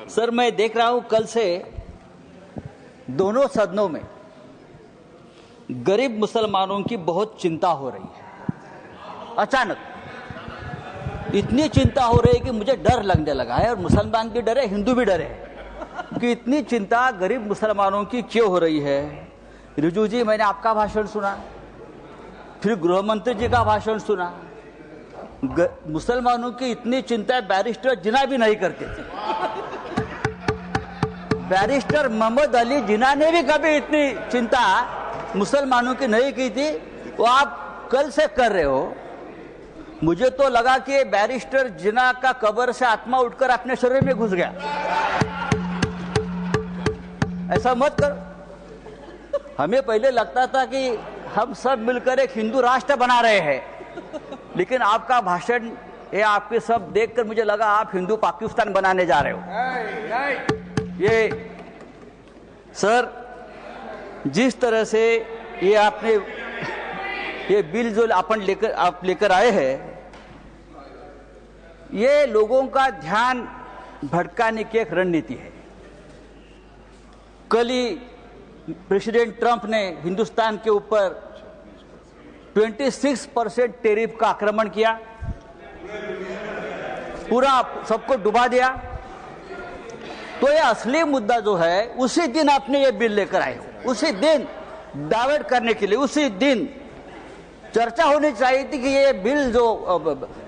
Sir, मैं देख रहा हूं कल से दोनों सदनों में गरीब मुसलमानों की बहुत चिंता हो रही है। अचानक इतनी चिंता हो रही है कि मुझे डर लगने लगा है, और मुसलमान भी डरे, हिंदू भी डरे कि इतनी चिंता गरीब मुसलमानों की क्यों हो रही है। रिजू जी, मैंने आपका भाषण सुना, फिर गृह मंत्री जी का भाषण सुना। मुसलमानों की इतनी चिंता बैरिस्टर जिन्ना भी नहीं करते थे। बैरिस्टर मोहम्मद अली जिन्ना ने भी कभी इतनी चिंता मुसलमानों की नहीं की थी, वो आप कल से कर रहे हो। मुझे तो लगा कि बैरिस्टर जिन्ना का कब्र से आत्मा उठकर अपने शरीर में घुस गया। ऐसा मत करो। हमें पहले लगता था कि हम सब मिलकर एक हिंदू राष्ट्र बना रहे हैं, लेकिन आपका भाषण, ये आपके सब देखकर मुझे लगा आप हिंदू पाकिस्तान बनाने जा रहे हो। ये सर, जिस तरह से ये आपने ये बिल जो आप लेकर आए हैं, ये लोगों का ध्यान भटकाने की एक रणनीति है। कल ही प्रेसिडेंट ट्रंप ने हिंदुस्तान के ऊपर 26% टैरिफ का आक्रमण किया, पूरा सबको डुबा दिया। तो ये असली मुद्दा जो है, उसी दिन आपने ये बिल लेकर आए हो, उसी दिन डाइवर्ट करने के लिए, उसी दिन चर्चा होनी चाहिए थी कि ये बिल जो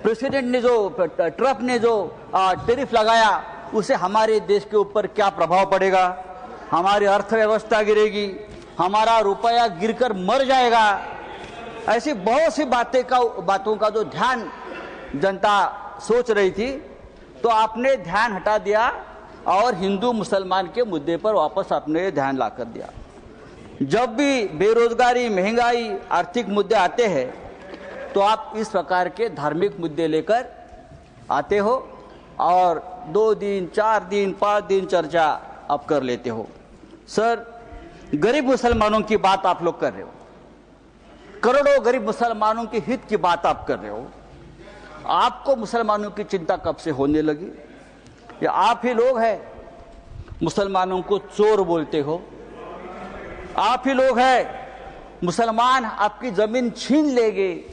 प्रेसिडेंट ने, जो ट्रंप ने जो टैरिफ लगाया, उससे हमारे देश के ऊपर क्या प्रभाव पड़ेगा, हमारी अर्थव्यवस्था गिरेगी, हमारा रुपया गिरकर मर जाएगा। ऐसी बहुत सी बातों का जो ध्यान जनता सोच रही थी, तो आपने ध्यान हटा दिया और हिंदू मुसलमान के मुद्दे पर वापस आपने ध्यान ला कर दिया। जब भी बेरोजगारी, महंगाई, आर्थिक मुद्दे आते हैं, तो आप इस प्रकार के धार्मिक मुद्दे लेकर आते हो और 2 दिन, 4 दिन, 5 दिन चर्चा आप कर लेते हो। सर, गरीब मुसलमानों की बात आप लोग कर रहे हो, करोड़ों गरीब मुसलमानों के हित की बात आप कर रहे हो। आपको मुसलमानों की चिंता कब से होने लगी? या आप ही लोग हैं मुसलमानों को चोर बोलते हो? आप ही लोग हैं मुसलमान आपकी जमीन छीन लेंगे,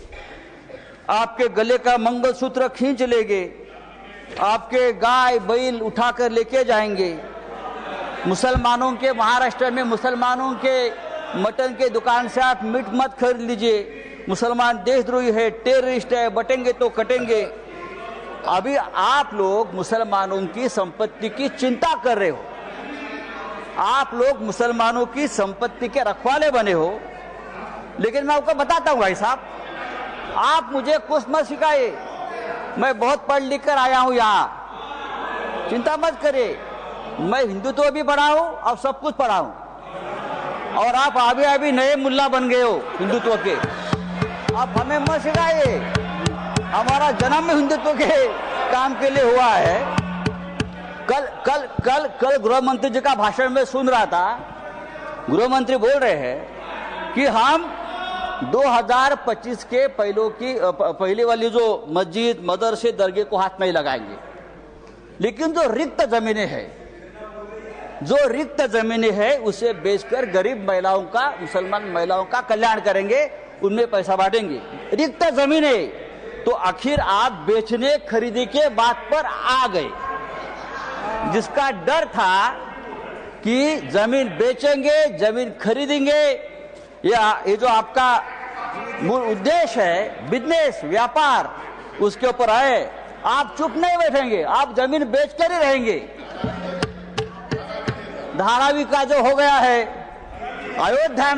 आपके गले का मंगलसूत्र खींच लेंगे, आपके गाय बैल उठाकर लेके जाएंगे। मुसलमानों के, महाराष्ट्र में मुसलमानों के मटन के दुकान से आप मीट मत खरीद लीजिए, मुसलमान देशद्रोही है, टेररिस्ट है, बटेंगे तो कटेंगे। अभी आप लोग मुसलमानों की संपत्ति की चिंता कर रहे हो, आप लोग मुसलमानों की संपत्ति के रखवाले बने हो। लेकिन मैं आपको बताता हूं भाई साहब, आप मुझे कुछ मत सिखाइए, मैं बहुत पढ़ लिख कर आया हूं यहाँ, चिंता मत करिए। मैं हिंदुत्व भी पढ़ा हूं और सब कुछ पढ़ा हूं, और आप अभी नए मुल्ला बन गए हो हिंदुत्व के। आप हमें मत सिखाइए, हमारा जन्म में हिंदुत्व के काम के लिए हुआ है। कल गृह मंत्री जी का भाषण में सुन रहा था, गृह मंत्री बोल रहे हैं कि हम 2025 के पहले वाली जो मस्जिद, मदरसे, दरगाह को हाथ नहीं लगाएंगे, लेकिन जो रिक्त जमीनें हैं उसे बेचकर गरीब महिलाओं का, मुसलमान महिलाओं का कल्याण करेंगे, उनमें पैसा बांटेंगे। रिक्त जमीनें, तो आखिर आप बेचने खरीदने के बात पर आ गए। जिसका डर था कि जमीन बेचेंगे, जमीन खरीदेंगे, या ये जो आपका मूल उद्देश्य है, बिजनेस, व्यापार, उसके ऊपर आए, आप चुप नहीं बैठेंगे, आप जमीन बेचकर ही रहेंगे। धारावी का जो हो गया है अयोध्या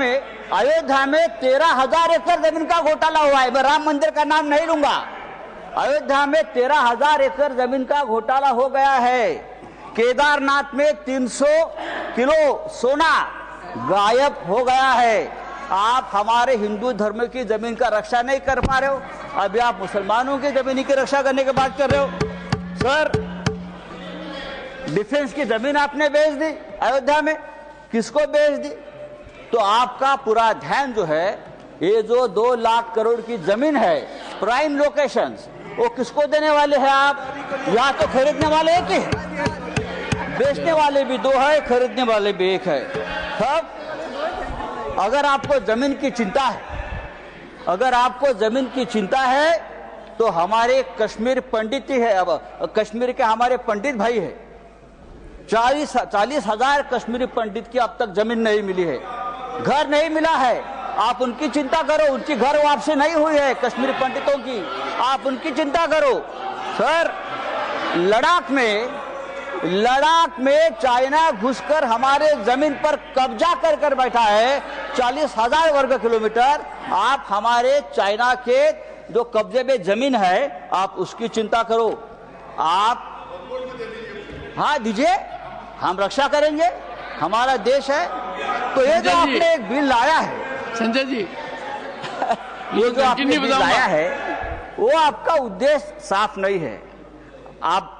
में 13,000 एकड़ जमीन का घोटाला हुआ है। मैं राम मंदिर का नाम नहीं लूंगा। अयोध्या में 13,000 एकड़ जमीन का घोटाला हो गया है। केदारनाथ में 300 किलो सोना गायब हो गया है। आप हमारे हिंदू धर्म की जमीन का रक्षा नहीं कर पा रहे हो, अभी आप मुसलमानों की जमीन की रक्षा करने की बात कर रहे हो। सर, डिफेंस की जमीन आपने बेच दी अयोध्या में, किसको बेच दी? तो आपका पूरा ध्यान जो है, ये जो 2 लाख करोड़ की जमीन है, प्राइम लोकेशंस, वो किसको देने वाले हैं आप? या तो खरीदने वाले हैं कि बेचने वाले भी दो है, खरीदने वाले भी एक है। सब अगर आपको जमीन की चिंता है, अगर आपको जमीन की चिंता है तो हमारे कश्मीर पंडित ही है। अब कश्मीर के हमारे पंडित भाई है, 40,000 कश्मीरी पंडित की अब तक जमीन नहीं मिली है, घर नहीं मिला है। आप उनकी चिंता करो, उनकी घर वापसी नहीं हुई है कश्मीरी पंडितों की, आप उनकी चिंता करो। सर, लद्दाख में चाइना घुसकर हमारे जमीन पर कब्जा कर बैठा है, 40,000 वर्ग किलोमीटर। आप हमारे चाइना के जो कब्जे में जमीन है, आप उसकी चिंता करो। आप हाँ दीजिए, हम रक्षा करेंगे, हमारा देश है। तो ये जो आपने एक बिल लाया है संजय जी, ये जो आपने बिल लाया है, वो आपका उद्देश्य साफ नहीं है। आप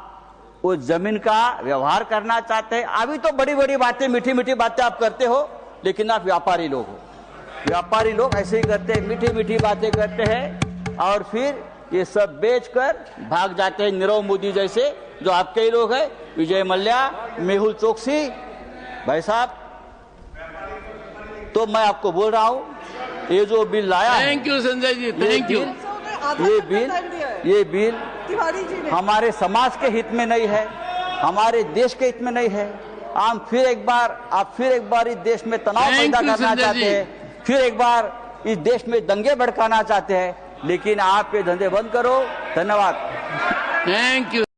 वो जमीन का व्यवहार करना चाहते हैं। अभी तो बड़ी बड़ी बातें, मीठी मीठी बातें आप करते हो, लेकिन आप व्यापारी लोग हो। व्यापारी लोग ऐसे ही करते हैं, मीठी मीठी बातें करते हैं और फिर ये सब बेचकर भाग जाते हैं। नीरव मोदी जैसे जो आपके ही लोग हैं, विजय मल्ल्या, मेहुल चोकसी भाई साहब। तो मैं आपको बोल रहा हूं, ये जो बिल लाया है, thank you Sanjay ji, thank you. ये बिल हमारे समाज के हित में नहीं है, हमारे देश के हित में नहीं है। आप फिर एक बार इस देश में तनाव पैदा करना चाहते हैं, फिर एक बार इस देश में दंगे भड़काना चाहते हैं, लेकिन आप ये धंधे बंद करो। धन्यवाद। Thank you.